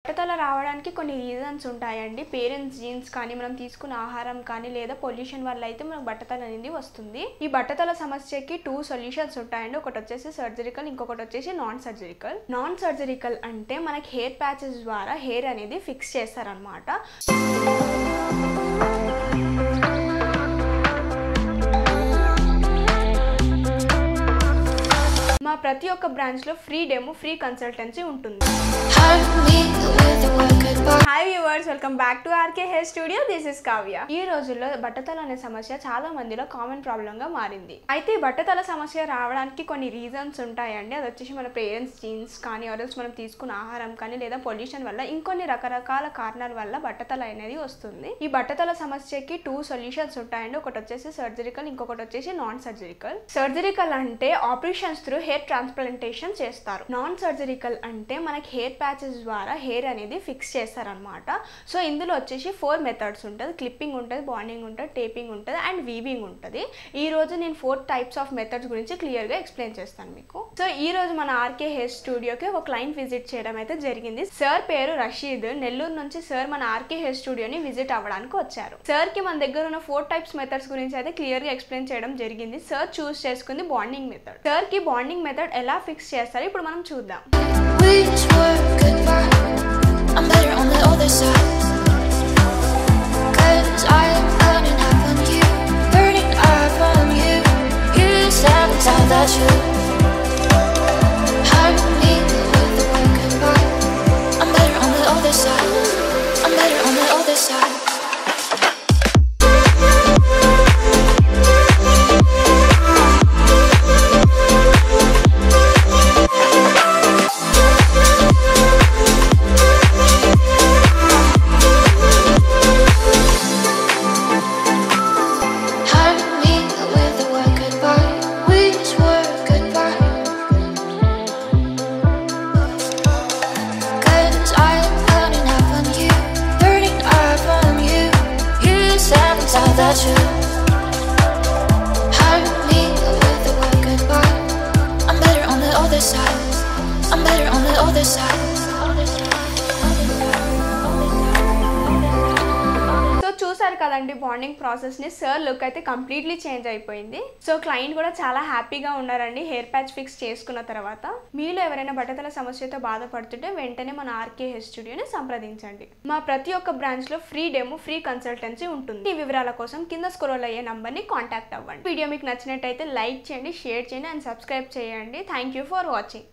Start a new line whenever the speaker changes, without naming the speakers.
బట్టతల రావడానికి కొన్ని రీజన్స్ ఉంటాయండి. పేరెంట్స్ జీన్స్ కానీ, మనం తీసుకున్న ఆహారం కానీ, లేదా పొల్యూషన్ వల్ల అయితే మనకు బట్టతల అనేది వస్తుంది. ఈ బట్టతల సమస్యకి 2 సొల్యూషన్స్ ఉంటాయండి. ఒకటి వచ్చేసి సర్జరికల్, ఇంకొకటి వచ్చేసి నాన్ సర్జరికల్. నాన్ సర్జరికల్ అంటే మనకి హెయిర్ ప్యాచెస్ ద్వారా హెయిర్ అనేది ఫిక్స్ చేస్తారనమాట. మా ప్రతి ఒక్క బ్రాంచ్ లో ఫ్రీ డెమో, ఫ్రీ కన్సల్టెన్సీ ఉంటుంది. Hi viewers, welcome back to RK hair studio. This is Kavya. ఈ రోజుల్లో బట్టతల అనే సమస్య చాలా మందిలో కామన్ ప్రాబ్లం గా మారింది. అయితే ఈ బట్టతల సమస్య రావడానికి కొన్ని రీజన్స్ ఉంటాయండి. అది వచ్చేసి మన పేరెంట్స్ జీన్స్ కానీ, ఆర్ఎల్స్ మనం తీసుకున్న ఆహారం కానీ, లేదా పొల్యూషన్ వల్ల, ఇంకొన్ని రకరకాల కారణాల వల్ల బట్టతల అనేది వస్తుంది. ఈ బట్టతల సమస్యకి 2 సొల్యూషన్స్ ఉంటాయండి. ఒకటి వచ్చేసి సర్జరికల్, ఇంకొకటి వచ్చేసి నాన్ సర్జరికల్. సర్జరికల్ అంటే ఆపరేషన్స్ త్రూ హెయిర్ ట్రాన్స్ప్లాంటేషన్ చేస్తారు. నాన్ సర్జరికల్ అంటే మనకి హెయిర్ ప్యాచెస్ ద్వారా హెయిర్ అనేది ఫిక్స్ చేస్తారనమాట. సో ఇందులో వచ్చేసి 4 మెథడ్స్ ఉంటుంది. క్లిప్పింగ్ ఉంటుంది, బాండింగ్ ఉంటుంది, టేపింగ్ ఉంటుంది అండ్ వీవింగ్ ఉంటుంది. ఈ రోజు నేను 4 టైప్స్ ఆఫ్ మెథడ్స్ గురించి క్లియర్ గా ఎక్స్ప్లెయిన్ చేస్తాను మీకు. సో ఈ రోజు మన ఆర్కే హెయిర్ స్టూడియోకి ఒక క్లయింట్ విజిట్ చేయడం అయితే జరిగింది. సార్ పేరు రషీద్. నెల్లూరు నుంచి సార్ మన ఆర్కే హెయిర్ స్టూడియోని విజిట్ అవ్వడానికి వచ్చారు. సార్ కి మన దగ్గర ఉన్న 4 టైప్స్ మెథడ్స్ గురించి అయితే క్లియర్ గా ఎక్స్ప్లెయిన్ చేయడం జరిగింది. సార్ చూస్ చేసుకుంది బాండింగ్ మెథడ్. సార్ కి బాండింగ్ మెథడ్ ఎలా ఫిక్స్ చేస్తారో ఇప్పుడు మనం చూద్దాం. చూసారు కదండి బాండింగ్ ప్రాసెస్ ని. సార్ లుక్ అయితే కంప్లీట్లీ చేంజ్ అయిపోయింది. సో క్లయింట్ కూడా చాలా హ్యాపీగా ఉన్నారండి హెయిర్ ప్యాచ్ ఫిక్స్ చేసుకున్న తర్వాత. మీలో ఎవరైనా బట్టతల సమస్యతో బాధపడుతుంటే వెంటనే మన ఆర్కే హెయిర్ స్టూడియోని సంప్రదించండి. మా ప్రతి ఒక్క బ్రాంచ్ లో ఫ్రీ డెమో, ఫ్రీ కన్సల్టెన్సీ ఉంటుంది. ఈ వివరాల కోసం కింద స్క్రోల్ అయ్యే నంబర్ ని కాంటాక్ట్ అవ్వండి. వీడియో మీకు నచ్చినట్టయితే లైక్ చేయండి, షేర్ చేయండి అండ్ సబ్స్క్రైబ్ చేయండి. Thank you for watching.